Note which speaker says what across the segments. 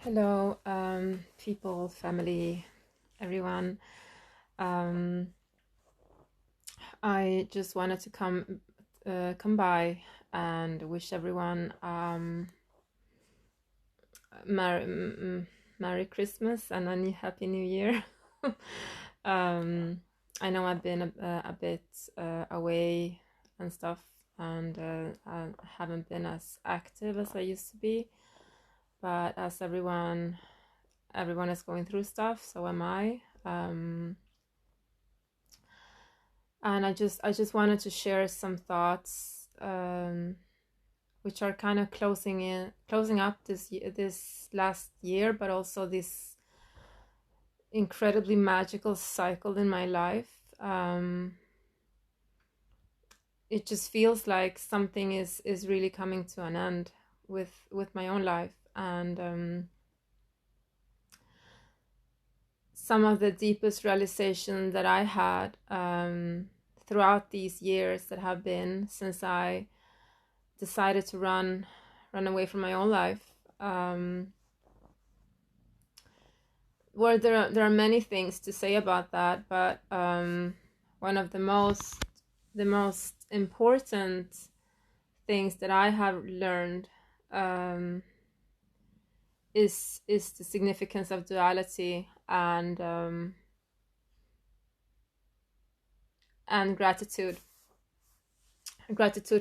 Speaker 1: Hello, people, family, everyone. Um, I just wanted to come by and wish everyone Merry, Merry Christmas and a Happy New Year. um, I know I've been a bit away and stuff, and I haven't been as active as I used to be. But as everyone is going through stuff, so am I. And I just wanted to share some thoughts, which are kind of closing up this last year, but also this incredibly magical cycle in my life. It just feels like something is really coming to an end with my own life, and some of the deepest realization that I had throughout these years that have been since I decided to run away from my own life. Well, there are many things to say about that, but one of the most important things that I have learned is the significance of duality and gratitude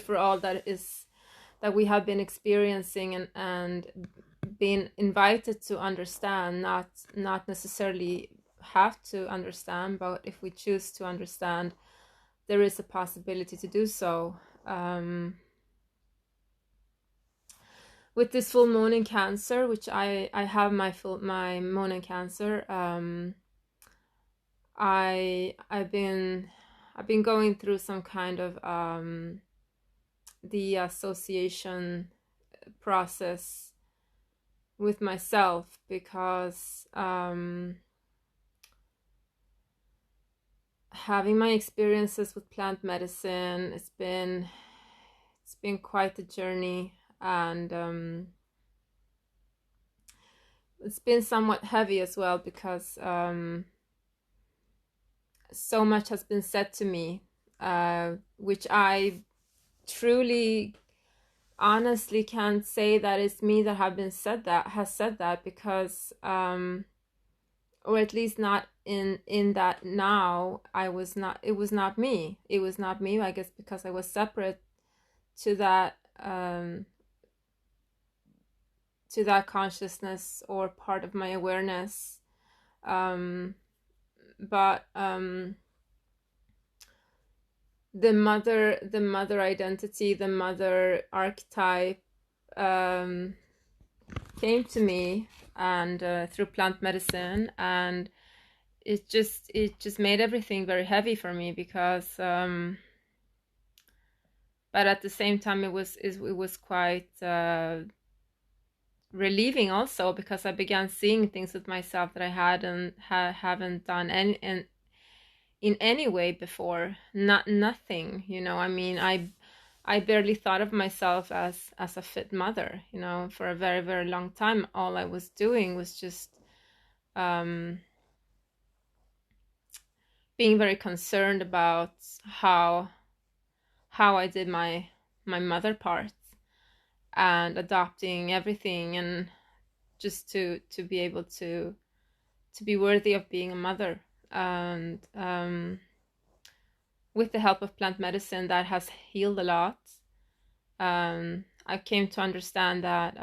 Speaker 1: for all that we have been experiencing and been invited to understand, not necessarily have to understand, but if we choose to understand, there is a possibility to do so. With this full moon in Cancer, which I have my moon in Cancer, I've been going through some kind of the association process with myself, because having my experiences with plant medicine, it's been quite a journey, and it's been somewhat heavy as well, because so much has been said to me, which I truly honestly can't say that it's me that has said that, because or at least not in that now. It was not me, I guess, because I was separate to that consciousness, or part of my awareness. But the mother identity, the mother archetype, came to me, and through plant medicine, and it just made everything very heavy for me, because but at the same time it was quite relieving also, because I began seeing things with myself that I haven't done in any way before. Nothing, I mean, I barely thought of myself as a fit mother, for a very, very long time. All I was doing was just um being very concerned about how I did my mother part, and adopting everything, and just to be able to be worthy of being a mother. And with the help of plant medicine, that has healed a lot. I came to understand that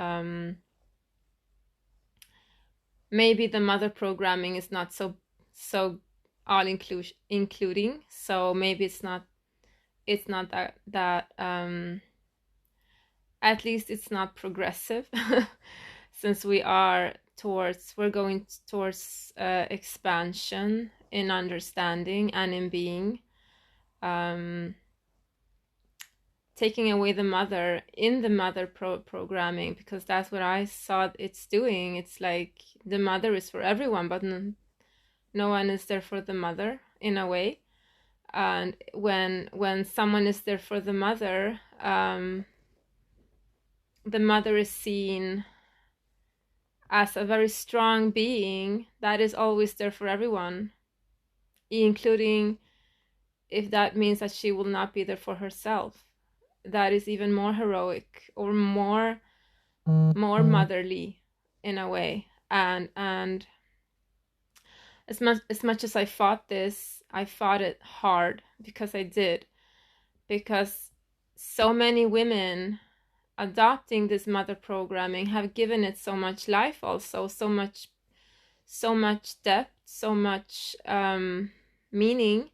Speaker 1: maybe the mother programming is not so all including. So maybe it's not that at least it's not progressive, since we're going towards expansion in understanding and in being. um, Taking away the mother in the mother programming, because that's what I saw it's doing. It's like the mother is for everyone, but no one is there for the mother, in a way. And when someone is there for the mother is seen as a very strong being that is always there for everyone, including if that means that she will not be there for herself. That is even more heroic, or more motherly in a way. And as much as I fought this, I fought it hard, because I did. Because so many women adopting this mother programming have given it so much life, also so much depth, so much meaning.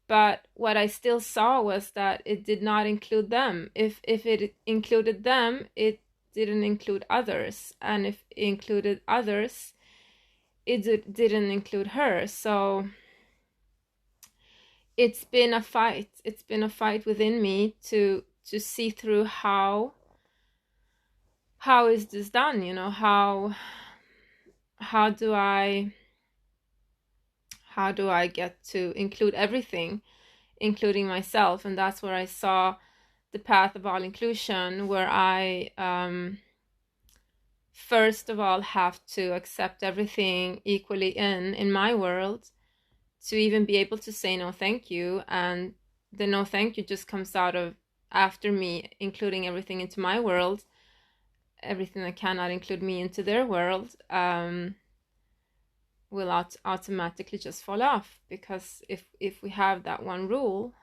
Speaker 1: But what I still saw was that it did not include them. If it included them, it didn't include others, and if it included others, it didn't include her. So it's been a fight. It's been a fight within me to see through how is this done, how do I get to include everything, including myself. And that's where I saw the path of all inclusion, where I first of all have to accept everything equally in my world, to even be able to say no thank you. And the no thank you just comes out of after me including everything into my world. Everything that cannot include me into their world will automatically just fall off, because if we have that one rule,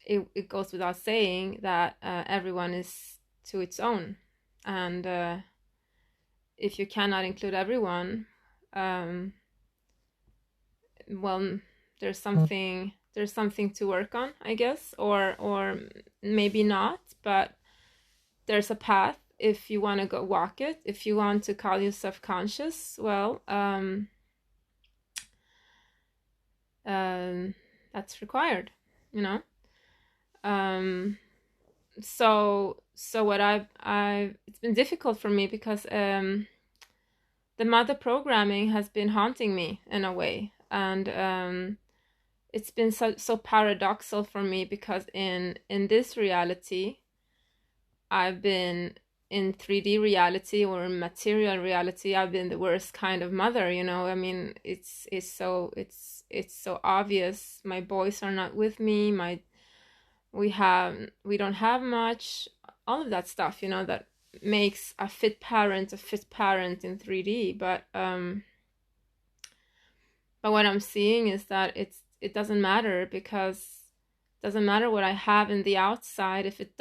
Speaker 1: it goes without saying that everyone is to its own. And if you cannot include everyone, well, there's something to work on, I guess, or maybe not, but there's a path if you want to go walk it. If you want to call yourself conscious, well, that's required, so what it's been difficult for me, because the mother programming has been haunting me in a way. And it's been so paradoxal for me, because in this reality, I've been in 3D reality, or material reality, I've been the worst kind of mother. I mean, it's so obvious. My boys are not with me. We don't have much. All of that stuff, that makes a fit parent in 3D. But what I'm seeing is that it doesn't matter, because it doesn't matter what I have in the outside. If it's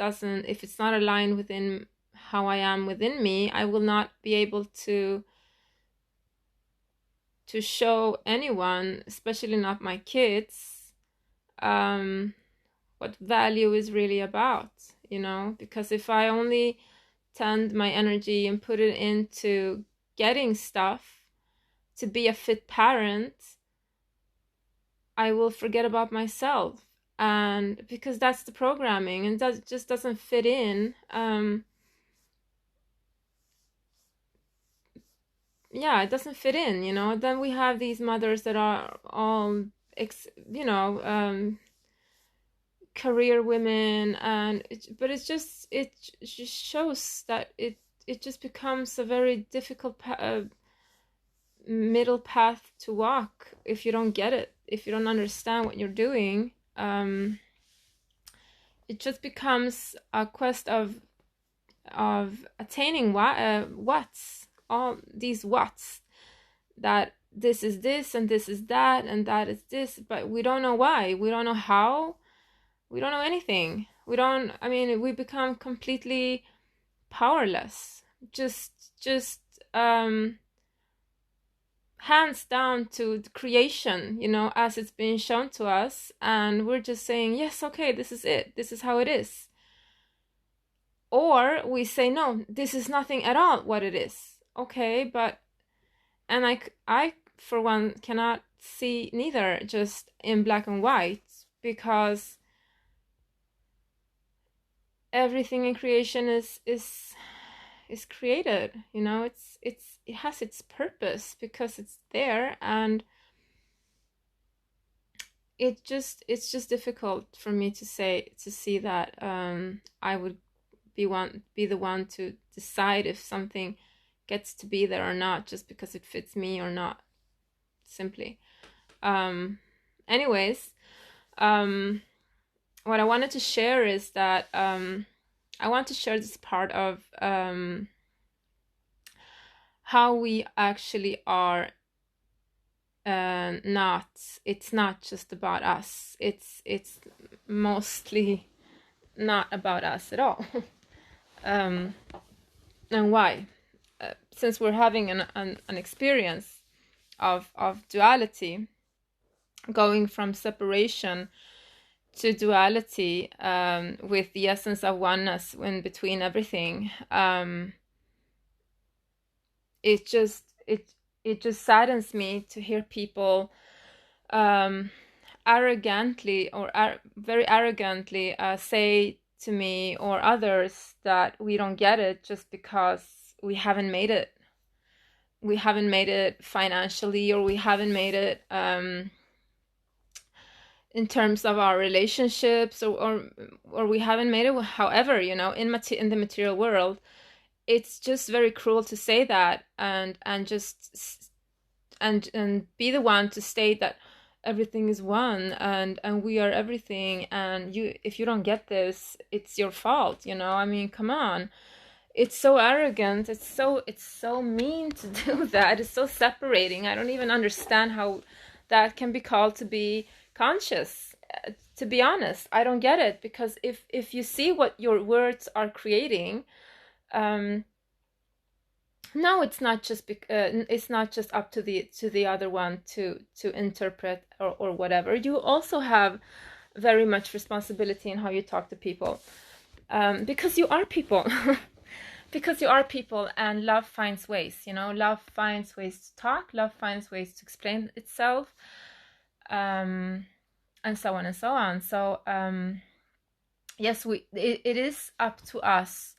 Speaker 1: not aligned within how I am within me, I will not be able to show anyone, especially not my kids, what value is really about, because if I only tend my energy and put it into getting stuff to be a fit parent, I will forget about myself. And because that's the programming, and that just doesn't fit in. It doesn't fit in, Then we have these mothers that are all career women, but it just shows that it just becomes a very difficult middle path to walk if you don't get it, if you don't understand what you're doing. It just becomes a quest of attaining what's all these what's, that this is this and this is that and that is this, but we don't know why, we don't know how, we don't know anything. We become completely powerless, just hands down to the creation, as it's being shown to us, and we're just saying, yes, okay, this is it, this is how it is. Or we say, no, this is nothing at all what it is. Okay, but, and I for one cannot see neither just in black and white, because everything in creation is created, it has its purpose, because it's there. And it's just difficult for me to see that I would be the one to decide if something gets to be there or not, just because it fits me or not, simply. Anyways, what I wanted to share is that I want to share this part of how we actually are not, it's not just about us. It's mostly not about us at all. And why? Since we're having an experience of duality, going from separation to duality, with the essence of oneness in between everything, it just saddens me to hear people arrogantly or very arrogantly say to me or others that we don't get it just because we haven't made it. We haven't made it financially, or we haven't made it in terms of our relationships, or we haven't made it however, in the material world. It's just very cruel to say that, and be the one to state that everything is one, and we are everything, and if you don't get this, it's your fault. I mean, come on. It's so arrogant. It's so mean to do that. It's so separating. I don't even understand how that can be called to be conscious. To be honest, I don't get it, because if you see what your words are creating, no, it's not just up to the other one to interpret or whatever. You also have very much responsibility in how you talk to people, because you are people. Because you are people, and love finds ways. Love finds ways to talk. Love finds ways to explain itself, and so on and so on. So yes, it is up to us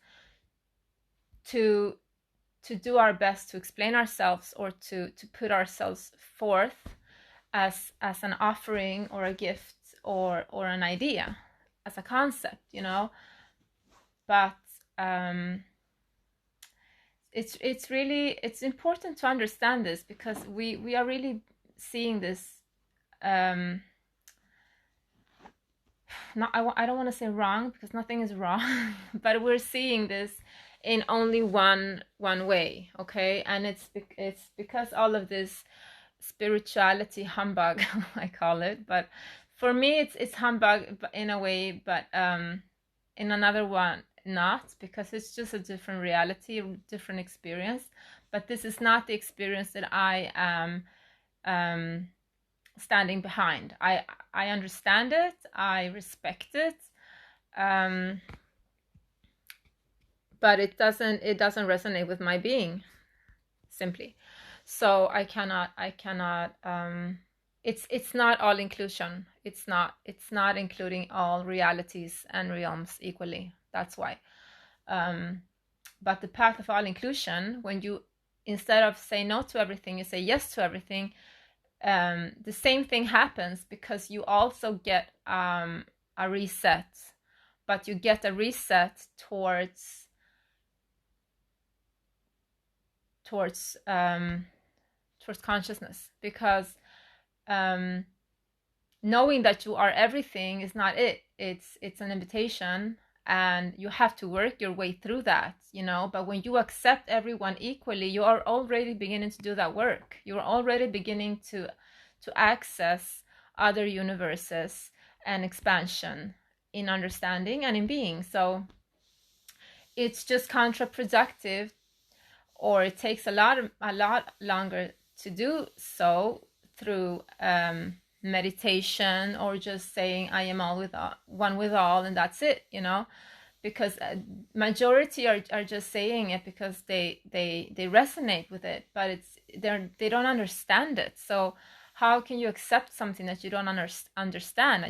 Speaker 1: to do our best to explain ourselves, or to put ourselves forth as an offering or a gift or an idea, as a concept, but it's important to understand this, because we are really seeing this, I don't want to say wrong, because nothing is wrong, but we're seeing this in only one way, okay? And it's because all of this spirituality humbug, I call it, but for me it's humbug in a way, but in another one not, because it's just a different reality, a different experience. But this is not the experience that I am standing behind. I understand it, I respect it, but it doesn't resonate with my being, simply. So I cannot it's not all inclusion. It's not including all realities and realms equally. That's why. But the path of all inclusion, when you, instead of say no to everything, you say yes to everything, the same thing happens, because you also get a reset, but you get a reset towards consciousness, because knowing that you are everything is not it. It's an invitation, and you have to work your way through that, but when you accept everyone equally, you are already beginning to do that work. You're already beginning to access other universes and expansion in understanding and in being. So it's just counterproductive, or it takes a lot longer to do so through meditation, or just saying I am one with all, and that's it, because majority are just saying it because they resonate with it, but they don't understand it. So how can you accept something that you don't understand?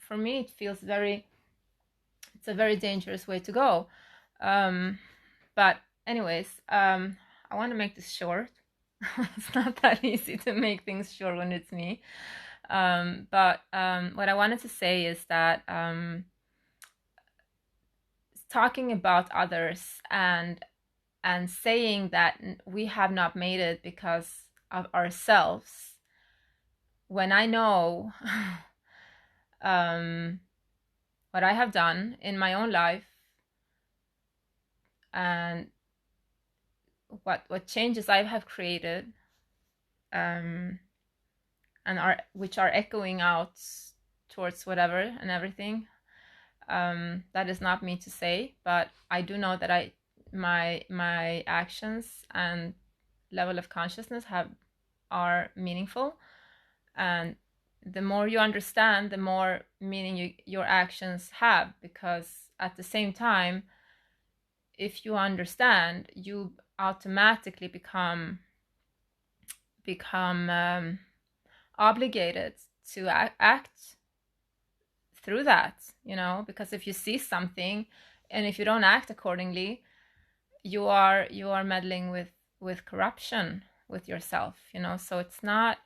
Speaker 1: For me, it feels it's a very dangerous way to go. But anyways, I want to make this short. It's not that easy to make things short when it's me. But what I wanted to say is that talking about others and saying that we have not made it because of ourselves, when I know what I have done in my own life and what changes I have created, and which are echoing out towards whatever and everything. That is not me to say, but I do know that my actions and level of consciousness are meaningful, and the more you understand, the more meaning your actions have, because at the same time, if you understand, you automatically become obligated to act through that, because if you see something and if you don't act accordingly, you are meddling with corruption with yourself, so it's not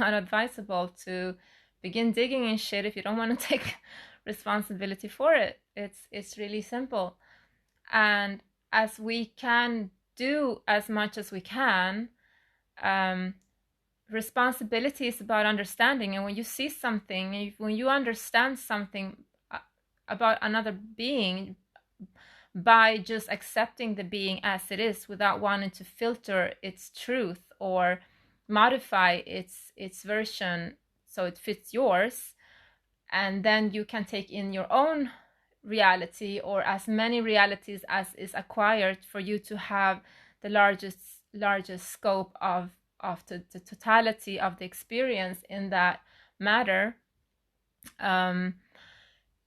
Speaker 1: advisable to begin digging in shit if you don't want to take responsibility for it. It's really simple. And as we can do as much as we can, responsibility is about understanding. And when you see something, when you understand something about another being, by just accepting the being as it is without wanting to filter its truth or modify its version so it fits yours, and then you can take in your own reality, or as many realities as is acquired for you to have the largest scope of the totality of the experience in that matter.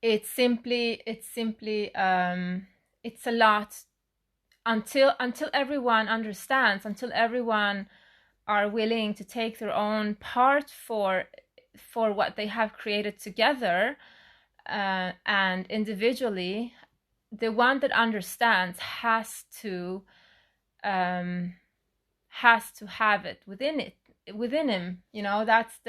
Speaker 1: It's a lot until everyone understands, until everyone are willing to take their own part for what they have created together, and individually. The one that understands has to have it within him. That's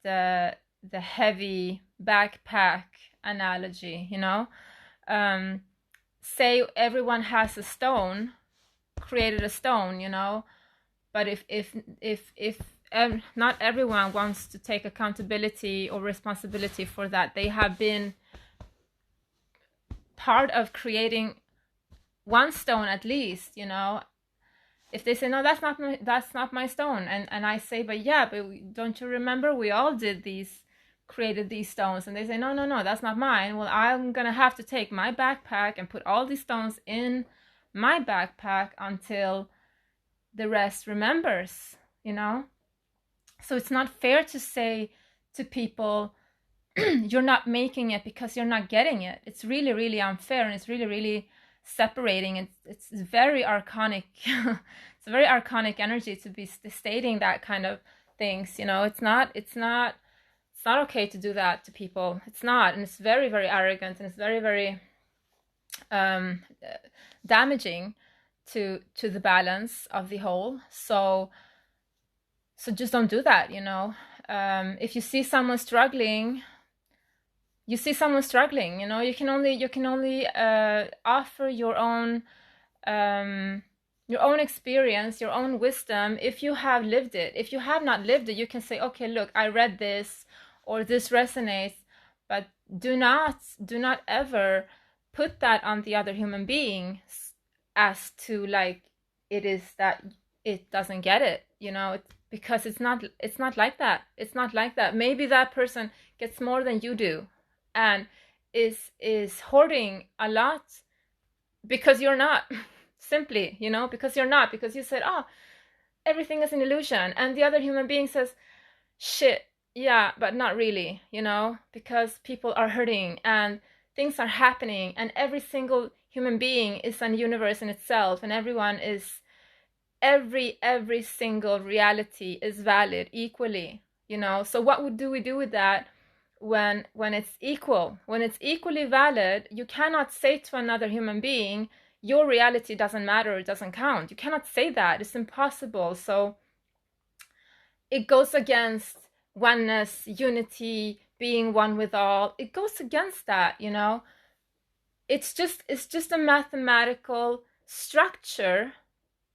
Speaker 1: the heavy backpack analogy. Say everyone has a stone, created a stone, but if not everyone wants to take accountability or responsibility for that, they have been part of creating one stone at least. If they say, no, that's not my stone, and I say, but don't you remember we all created these stones? And they say, no, that's not mine. Well, I'm gonna have to take my backpack and put all these stones in my backpack until the rest remembers. So it's not fair to say to people, you're not making it because you're not getting it. It's really, really unfair, and it's really, really separating. It's very archonic. It's a very archonic energy to be stating that kind of things. It's not okay to do that to people. It's not, and it's very, very arrogant, and it's very, very damaging to the balance of the whole. So just don't do that. If you see someone struggling, you can only offer your own experience, your own wisdom, if you have lived it. If you have not lived it, you can say, okay, look, I read this, or this resonates, but do not ever put that on the other human being as to like it is that it doesn't get it, because it's not like that. It's not like that. Maybe that person gets more than you do and is hoarding a lot because you're not. Simply, because you're not, because you said, oh, everything is an illusion, and the other human being says, shit, yeah, but not really, because people are hurting and things are happening, and every single human being is a universe in itself, and everyone is, every single reality is valid equally, so what do we do with that when it's equal, when it's equally valid? You cannot say to another human being, your reality doesn't matter, it doesn't count. You cannot say that. It's impossible. So it goes against oneness, unity, being one with all. It goes against that, it's just a mathematical structure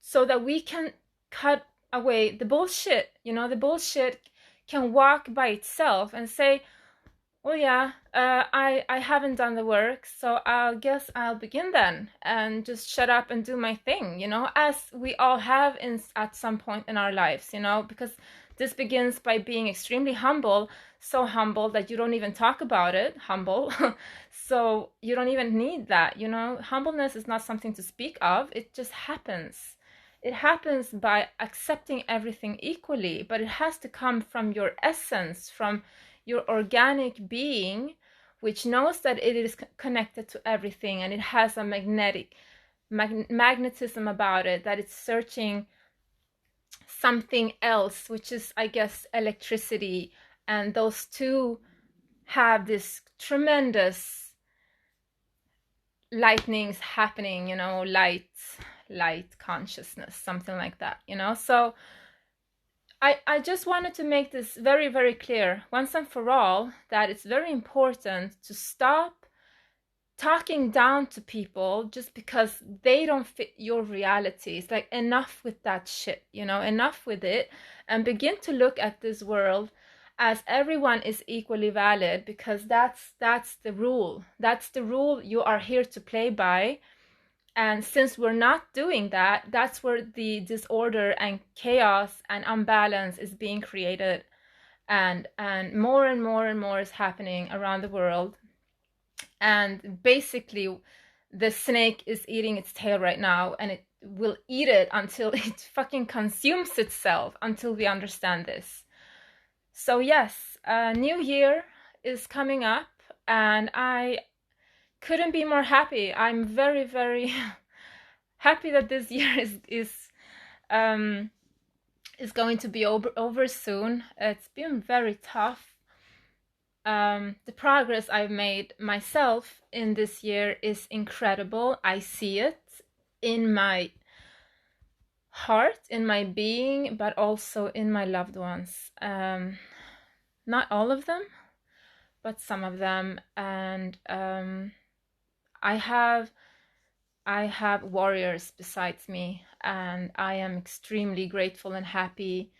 Speaker 1: so that we can cut away the bullshit. The bullshit can walk by itself and say, well, yeah, I haven't done the work, so I guess I'll begin then and just shut up and do my thing, as we all have at some point in our lives, because this begins by being extremely humble, so humble that you don't even talk about it, humble. So you don't even need that, Humbleness is not something to speak of, it just happens. It happens by accepting everything equally, but it has to come from your essence, from your organic being, which knows that it is connected to everything, and it has a magnetism about it, that it's searching something else, which is, I guess, electricity. And those two have this tremendous lightnings happening, light consciousness, something like that, so I just wanted to make this very, very clear once and for all, that it's very important to stop talking down to people just because they don't fit your reality. It's like, enough with that shit, enough with it, and begin to look at this world as everyone is equally valid, because that's the rule. That's the rule you are here to play by. And since we're not doing that, that's where the disorder and chaos and imbalance is being created. And more and more and more is happening around the world. And basically, the snake is eating its tail right now, and it will eat it until it fucking consumes itself, until we understand this. So yes, a new year is coming up, and I couldn't be more happy. I'm very, very happy that this year is going to be over soon. It's been very tough. The progress I've made myself in this year is incredible. I see it in my heart, in my being, but also in my loved ones. Not all of them, but some of them. And I have warriors besides me, and I am extremely grateful and happy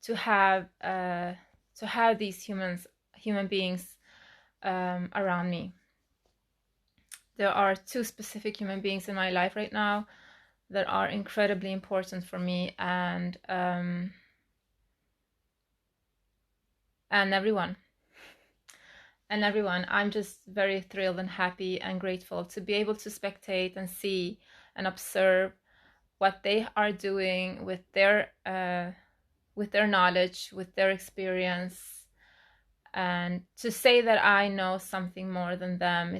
Speaker 1: to have these human beings around me. There are two specific human beings in my life right now that are incredibly important for me, and everyone. And everyone, I'm just very thrilled and happy and grateful to be able to spectate and see and observe what they are doing with their knowledge, with their experience, and to say that I know something more than them.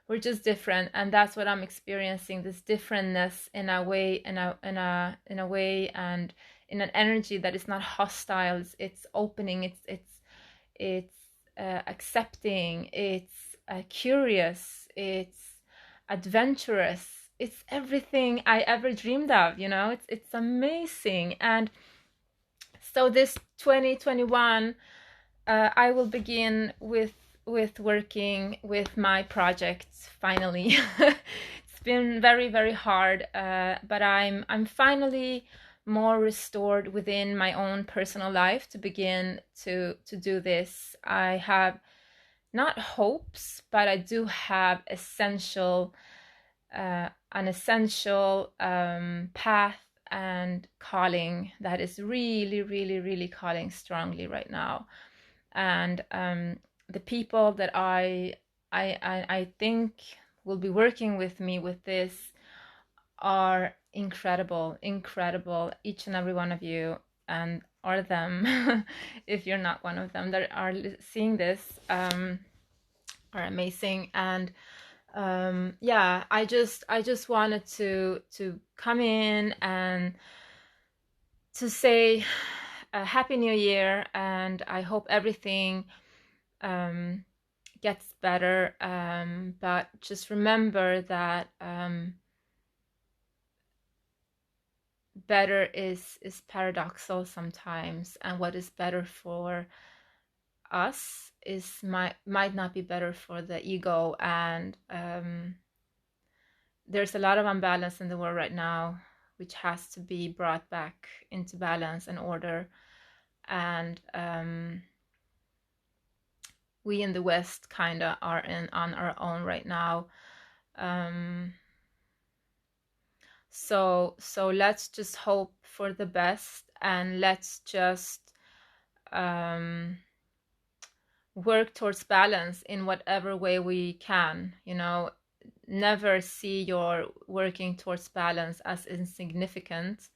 Speaker 1: We're just different, and that's what I'm experiencing, this differentness in a way, in a way, and in an energy that is not hostile. It's opening. It's accepting, it's curious, it's adventurous, it's everything I ever dreamed of, it's amazing. And so this 2021, I will begin with working with my projects finally. It's been very, very hard, but I'm finally more restored within my own personal life to begin to do this. I have not hopes, but I do have an essential path and calling that is really, really, really calling strongly right now. And the people that I think will be working with me with this are incredible, each and every one of you, and or them, if you're not one of them that are seeing this, are amazing. And yeah, I just wanted to come in and to say a happy new year, and I hope everything gets better, but just remember that better is paradoxal sometimes, and what is better for us might not be better for the ego. And there's a lot of imbalance in the world right now, which has to be brought back into balance and order. And we in the West kind of are on our own right now. So let's just hope for the best, and let's just work towards balance in whatever way we can. Never see your working towards balance as insignificant,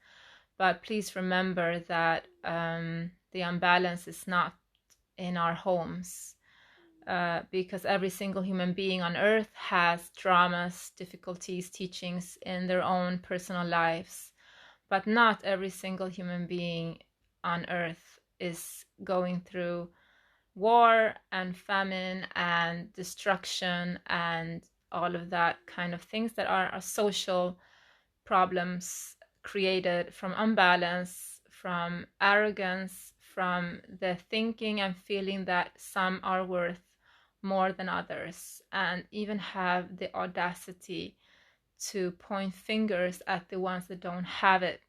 Speaker 1: but please remember that the imbalance is not in our homes, because every single human being on earth has traumas, difficulties, teachings in their own personal lives, but not every single human being on earth is going through war and famine and destruction and all of that kind of things that are social problems created from imbalance, from arrogance, from the thinking and feeling that some are worth more than others, and even have the audacity to point fingers at the ones that don't have it.